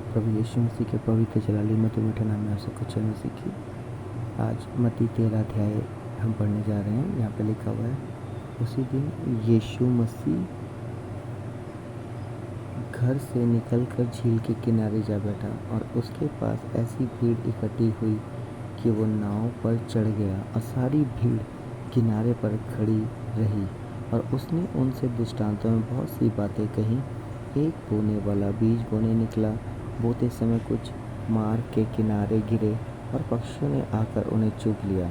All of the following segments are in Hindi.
प्रभु यीशु मसीह के पवित्र जलाली मधुर मीठे नाम में आप सबको जय मसीह की। आज मत्ती 13 अध्याय हम पढ़ने जा रहे हैं। यहाँ पे लिखा हुआ है, उसी दिन यीशु मसीह घर से निकलकर झील के किनारे जा बैठा और उसके पास ऐसी भीड़ इकट्ठी हुई कि वो नाव पर चढ़ गया और सारी भीड़ किनारे पर खड़ी रही। और उसने उनसे दृष्टांतों में बहुत सी बातें कही। एक बोने वाला बीज बोने निकला। बोते समय कुछ मार्ग के किनारे गिरे और पक्षियों ने आकर उन्हें चुग लिया।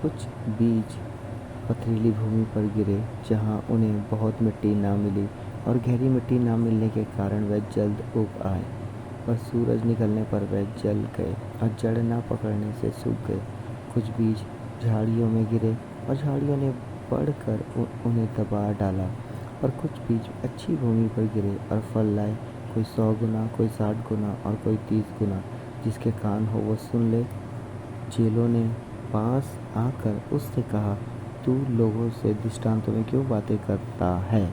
कुछ बीज पथरीली भूमि पर गिरे, जहाँ उन्हें बहुत मिट्टी ना मिली और गहरी मिट्टी ना मिलने के कारण वह जल्द उग आए। पर सूरज निकलने पर वह जल गए और जड़ ना पकड़ने से सूख गए। कुछ बीज झाड़ियों में गिरे और झाड़ियों ने बढ़कर उन्हें दबा डाला। और कुछ बीज अच्छी भूमि पर गिरे और फल लाए, कोई 100 गुना, कोई 60 गुना और कोई 30 गुना। जिसके कान हो वो सुन ले। चेलों ने पास आकर उससे कहा, तू लोगों से दृष्टांतों में क्यों बातें करता है?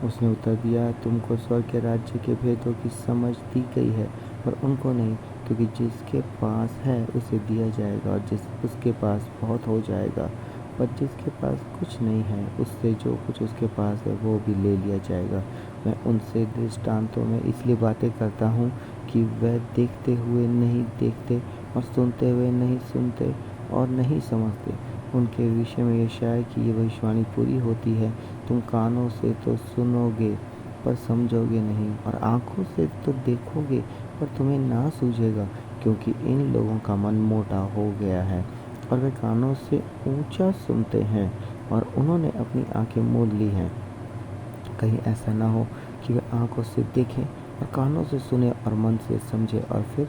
उसने उत्तर दिया, तुमको स्वर्ग के राज्य के भेदों की समझ दी गई है, पर उनको नहीं, क्योंकि जिसके पास है उसे दिया जाएगा और उसके पास बहुत हो जाएगा। पर जिसके पास कुछ नहीं है, उससे जो कुछ उसके पास है वो भी ले लिया जाएगा। मैं उनसे दृष्टांतों में इसलिए बातें करता हूँ कि वह देखते हुए नहीं देखते और सुनते हुए नहीं सुनते और नहीं समझते। उनके विषय में यशायाह की ये भविष्यवाणी पूरी होती है, तुम कानों से तो सुनोगे पर समझोगे नहीं, और आँखों से तो देखोगे पर तुम्हें ना सूझेगा, क्योंकि इन लोगों का मन मोटा हो गया है और वे कानों से ऊंचा सुनते हैं और उन्होंने अपनी आंखें मूंद ली हैं। कहीं ऐसा ना हो कि वे आंखों से देखें और कानों से सुने और मन से समझे और फिर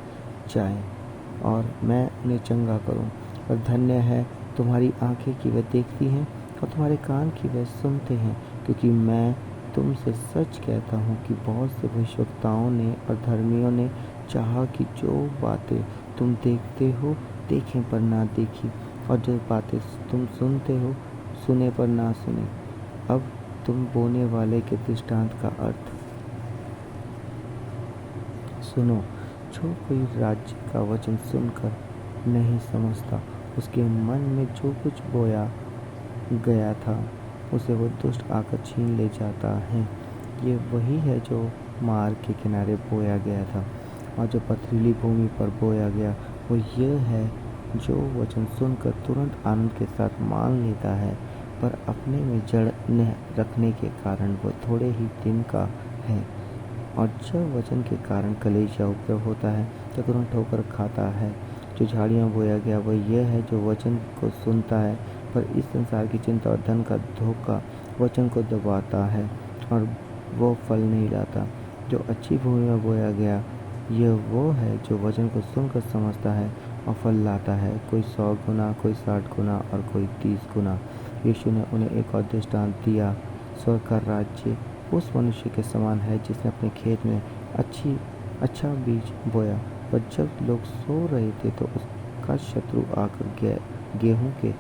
जाएं और मैं उन्हें चंगा करूं। और धन्य है तुम्हारी आंखें कि वे देखती हैं और तुम्हारे कान कि वे सुनते हैं, क्योंकि मैं तुमसे सच कहता हूँ कि बहुत से भविष्यवक्ताओं ने और धर्मियों ने चाहा कि जो बातें तुम देखते हो देखें पर ना देखी, और जो बातें तुम सुनते हो सुने पर ना सुने। अब तुम बोने वाले के दृष्टांत का अर्थ सुनो। जो कोई राज्य का वचन सुनकर नहीं समझता, उसके मन में जो कुछ बोया गया था उसे वो दुष्ट आकर छीन ले जाता है। ये वही है जो मार्ग के किनारे बोया गया था। और जो पथरीली भूमि पर बोया गया वो ये है जो वचन सुनकर तुरंत आनंद के साथ मान लेता है, पर अपने में जड़ न रखने के कारण वो थोड़े ही दिन का है। और जब वचन के कारण कलेश या उपद्रव होता है तो तुरंत ठोकर खाता है। जो झाड़ियाँ बोया गया वह यह है जो वचन को सुनता है, पर इस संसार की चिंता और धन का धोखा वचन को दबाता है और वो फल नहीं लाता। जो अच्छी भूमि में बोया गया यह वो है जो वचन को सुनकर समझता है और फल लाता है, कोई 100 गुना, कोई 60 गुना और कोई 30 गुना। यीशु ने उन्हें एक और दृष्टांत दिया, स्वर्ग का राज्य उस मनुष्य के समान है जिसने अपने खेत में अच्छा बीज बोया। पर जब लोग सो रहे थे तो उसका शत्रु आकर गेहूं के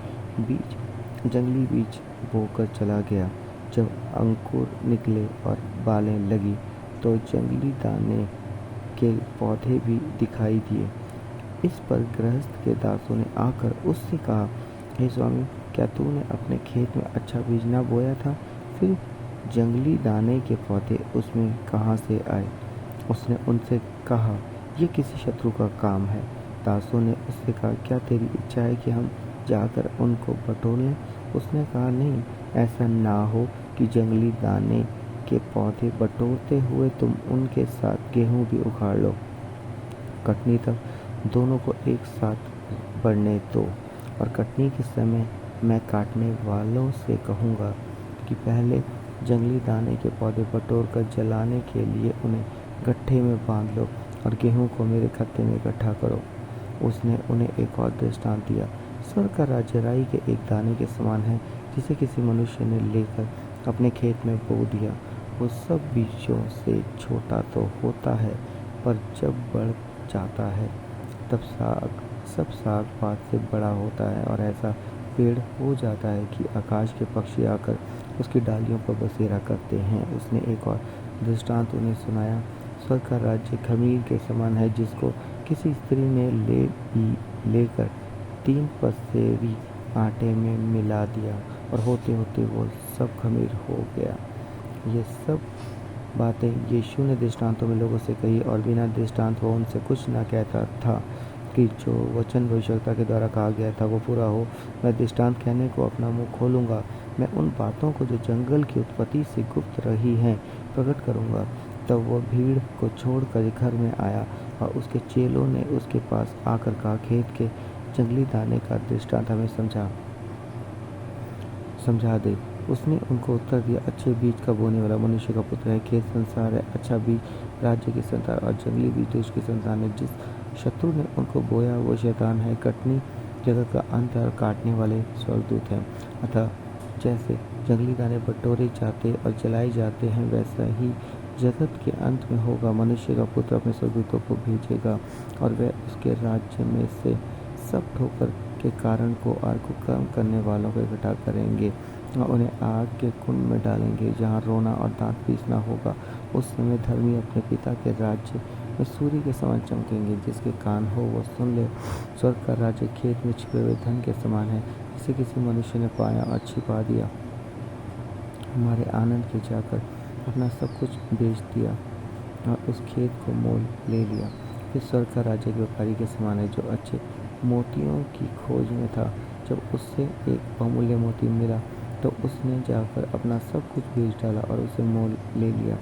बीज, जंगली बीज बोकर चला गया। जब अंकुर निकले और बालें लगी तो जंगली दाने के पौधे भी दिखाई दिए। इस पर गृहस्थ के दासों ने आकर उससे कहा, हे स्वामी, क्या तूने अपने खेत में अच्छा बीज न बोया था? फिर जंगली दाने के पौधे उसमें कहाँ से आए? उसने उनसे कहा, ये किसी शत्रु का काम है। दासों ने उससे कहा, क्या तेरी इच्छा है कि हम जाकर उनको बटोर लें? उसने कहा, नहीं, ऐसा ना हो कि जंगली दाने के पौधे बटोरते हुए तुम उनके साथ गेहूं भी उखाड़ लो। कटनी तक दोनों को एक साथ बढ़ने दो, और कटनी के समय मैं काटने वालों से कहूँगा कि पहले जंगली दाने के पौधे बटोर कर जलाने के लिए उन्हें गट्ठे में बांध लो और गेहूं को मेरे खत्ते में इकट्ठा करो। उसने उन्हें एक और दृष्टांत दिया, स्वर्ग का राज्य राई के एक दाने के समान है, जिसे किसी मनुष्य ने लेकर अपने खेत में बो दिया। वो सब बीजों से छोटा तो होता है, पर जब बढ़ जाता है तब सब साग पात से बड़ा होता है और ऐसा पेड़ हो जाता है कि आकाश के पक्षी आकर उसकी डालियों पर बसेरा करते हैं। उसने एक और दृष्टांत उन्हें सुनाया, स्वर्ग का राज्य खमीर के समान है जिसको किसी स्त्री ने लेकर 3 पसेरी आटे में मिला दिया और होते होते वो सब खमीर हो गया। ये सब बातें यीशु ने दृष्टांतों में लोगों से कही और बिना दृष्टांत वो उनसे कुछ न कहता था कि जो वचन भविष्यवक्ता के द्वारा कहा गया था वो पूरा हो। मैं दृष्टांत कहने को अपना मुंह खोलूँगा, मैं उन बातों को जो जंगल की उत्पत्ति से गुप्त रही हैं प्रकट करूँगा। तब वह भीड़ को छोड़कर घर में आया और उसके चेलों ने उसके पास आकर कहा, खेत के जंगली दाने का दृष्टांत हमें समझा दे। उसने उनको उत्तर दिया, अच्छे बीज का बोने वाला मनुष्य का पुत्र है। खेत संसार है, अच्छा बीज राज्य की संतान और जंगली बीज दुष्ट की संतान है। जिस शत्रु ने उनको बोया वो शैतान है। कटनी जगत का अंत और काटने वाले स्वर्गदूत हैं। अतः जैसे जंगली दाने बटोरे जाते और जलाए जाते हैं, वैसा ही जगत के अंत में होगा। मनुष्य का पुत्र अपने स्वर्गदूतों को भेजेगा और वे उसके राज्य में से सब ठोकर के कारण को और कुकर्म करने वालों को इकट्ठा करेंगे और उन्हें आग के कुंड में डालेंगे, जहाँ रोना और दांत पीसना होगा। उस समय धर्मी अपने पिता के राज्य में सूर्य के समान चमकेंगे। जिसके कान हो वो सुन ले। स्वर्ग का राज्य खेत में छिपे हुए धन के समान है, जिसे किसी मनुष्य ने पाया और छिपा दिया। हमारे आनंद के जाकर अपना सब कुछ बेच दिया और उस खेत को मोल ले लिया। फिर स्वर्ग का राज्य के व्यापारी के समान है जो अच्छे मोतियों की खोज में था। जब उससे एक बहुमूल्य मोती मिला तो उसने जाकर अपना सब कुछ बेच डाला और उसे मोल ले लिया।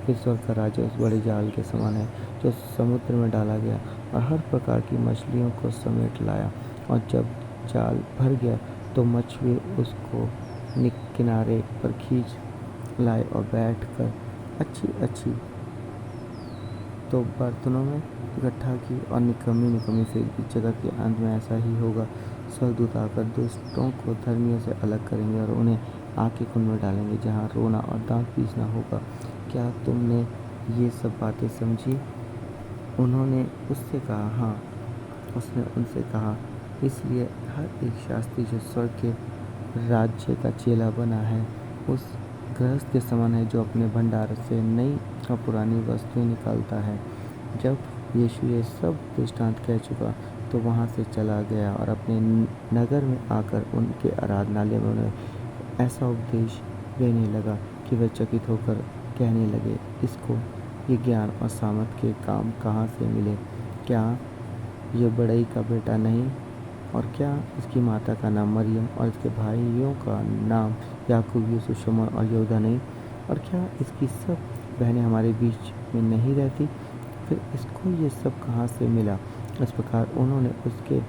फिर स्वर्ग का राज्य उस बड़े जाल के समान है जो समुद्र में डाला गया और हर प्रकार की मछलियों को समेट लाया। और जब जाल भर गया तो मछुए उसको किनारे पर खींच लाए और बैठकर अच्छी तो बर्तनों में इकट्ठा की और निकम्मी फेंक दी। जगत के अंत में ऐसा ही होगा। स्वर्गदूत आकर दुष्टों को धर्मियों से अलग करेंगे और उन्हें आग के कुंड में डालेंगे, जहाँ रोना और दांत पीसना होगा। क्या तुमने ये सब बातें समझी? उन्होंने उससे कहा, हाँ। उसने उनसे कहा, इसलिए हर एक शास्त्री जो स्वर्ग के राज्य का चेला बना है उस गृहस्थ के समान है जो अपने भंडार से नई और पुरानी वस्तुएं निकालता है। जब यीशु ये सब दृष्टांत कह चुका तो वहाँ से चला गया और अपने नगर में आकर उनके आराधनालय में उन्हें ऐसा उपदेश देने लगा कि वे चकित होकर कहने लगे, इसको ये ज्ञान और सामर्थ के काम कहाँ से मिले? क्या ये बड़ई का बेटा नहीं? और क्या इसकी माता का नाम मरियम और इसके भाइयों का नाम याकूब, यूसुफ, शमौन और यहूदा नहीं? और क्या इसकी सब बहनें हमारे बीच में नहीं रहती? फिर इसको ये सब कहाँ से मिला? इस प्रकार उन्होंने उसके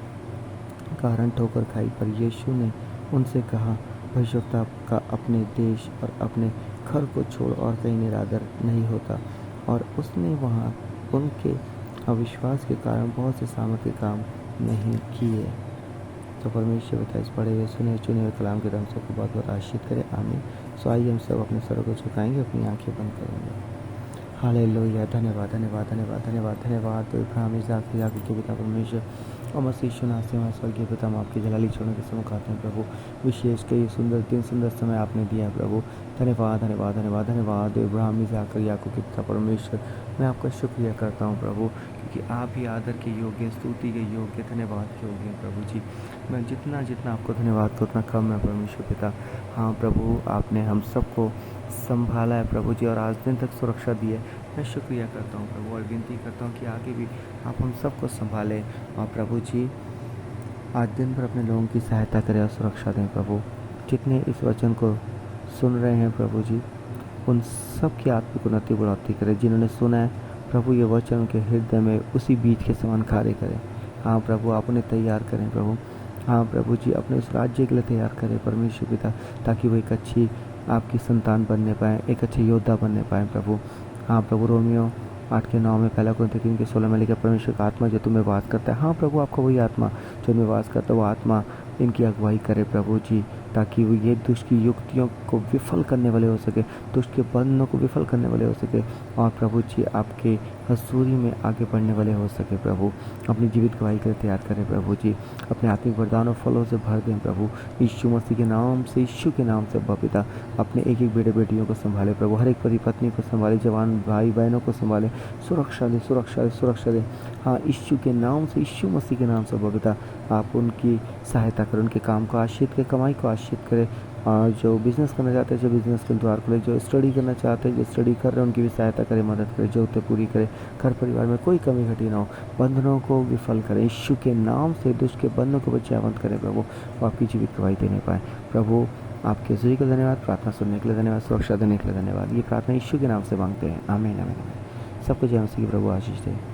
कारण ठोकर खाई। पर यीशु ने उनसे कहा, भविष्यवक्ता का अपने देश और अपने घर को छोड़ और कहीं निरादर नहीं होता। और उसने वहाँ उनके अविश्वास के कारण बहुत से सामर्थ्य काम नहीं किए। तो परमेश्वर पिता इस पढ़े हुए सुने चुने हुए कलाम के दम सबको बहुत बहुत आशीष करे। आमीन। सो आइए हम सब अपने सरों को झुकाएंगे, अपनी आंखें बंद करेंगे। हालेलुया। धन्यवाद धन्यवाद धन्यवाद धन्यवाद धन्यवाद। तो इब्राहिम, इसहाक, याकूब के पिता परमेश्वर और मसीह यीशु नासरी में स्वर्गीय पिता, हम आपकी जलाली छोड़ने के सम्मुख आते हैं प्रभु। विशेष के ये सुंदर दिन, सुंदर समय आपने दिया है प्रभु। धन्यवाद धन्यवाद धन्यवाद धन्यवाद। इब्राहिम, इसहाक, याकूब के पिता परमेश्वर, मैं आपका शुक्रिया करता हूँ प्रभु, क्योंकि आप ही आदर के योग्य, स्तुति के योग्य, धन्यवाद के योग्य हैं प्रभु जी। मैं जितना जितना आपको धन्यवाद तो उतना कम है परमेश्वर पिता। हाँ प्रभु, आपने हम सबको संभाला है प्रभु जी और आज दिन तक सुरक्षा दी है। मैं शुक्रिया करता हूँ प्रभु और विनती करता हूँ कि आगे भी आप हम सबको संभालें और प्रभु जी आज दिन भर अपने लोगों की सहायता करें और सुरक्षा दें प्रभु। जितने इस वचन को सुन रहे हैं प्रभु जी, उन सब की आत्मिक उन्नति बढ़ोतरी करें। जिन्होंने सुना है प्रभु, ये वचन उनके हृदय में उसी बीज के समान कार्य करें। हाँ प्रभु, आप उन्हें तैयार करें प्रभु। हाँ प्रभु जी, अपने उस राज्य के लिए तैयार करें परमेश्वर पिता, ताकि वो एक अच्छी आपकी संतान बनने पाएँ, एक अच्छे योद्धा बनने पाएँ प्रभु। हाँ प्रभु, रोमियो 8:9 में, 1 कुरिन्थियों 3:16 में लिखा, परमेश्वर का आत्मा जो तुम्हें वास करता है। हाँ प्रभु, आपका वही आत्मा जो तुम्हें वास करता है, वो आत्मा इनकी अगुवाई करे प्रभु जी, ताकि वो ये दुष्ट की युक्तियों को विफल करने वाले हो सके, दुष्ट के बंधनों को विफल करने वाले हो सके, और प्रभु जी आपके हजूरी में आगे बढ़ने वाले हो सके। प्रभु अपनी जीवित गवाही के लिए तैयार करें प्रभु जी, अपने आत्मिक वरदान और फलों से भर दें प्रभु, यीशु मसीह के नाम से, यीशु के नाम से पिता अपने एक एक बेटे बेटियों को संभाले प्रभु, हर एक पति पत्नी को संभाले, जवान भाई बहनों को संभाले, सुरक्षा दे, सुरक्षा दे, सुरक्षा दे। हाँ, यीशु के नाम से, यीशु मसीह के नाम से पिता आप उनकी सहायता करें, उनके काम को आशीष करें, कमाई को आशीष करें, और जो बिज़नेस करना चाहते हैं जो बिज़नेस के द्वार खोले, जो स्टडी करना चाहते हैं जो स्टडी कर रहे हैं उनकी भी सहायता करें, मदद करें, ज़रूरतें पूरी करें, घर परिवार में कोई कमी घटी ना हो, बंधनों को विफल करें, यीशु के नाम से दुष्ट के बंधनों को बचावंत करें प्रभु, और आपकी जीवित गवाही देने पाए प्रभु। आपके हजूरी के धन्यवाद, प्रार्थना सुनने के लिए धन्यवाद, सुरक्षा देने के लिए धन्यवाद। ये प्रार्थना यीशु के नाम से मांगते हैं, आमीन आमीन आमीन। सबको जय मसीह की प्रभु आशीष दे।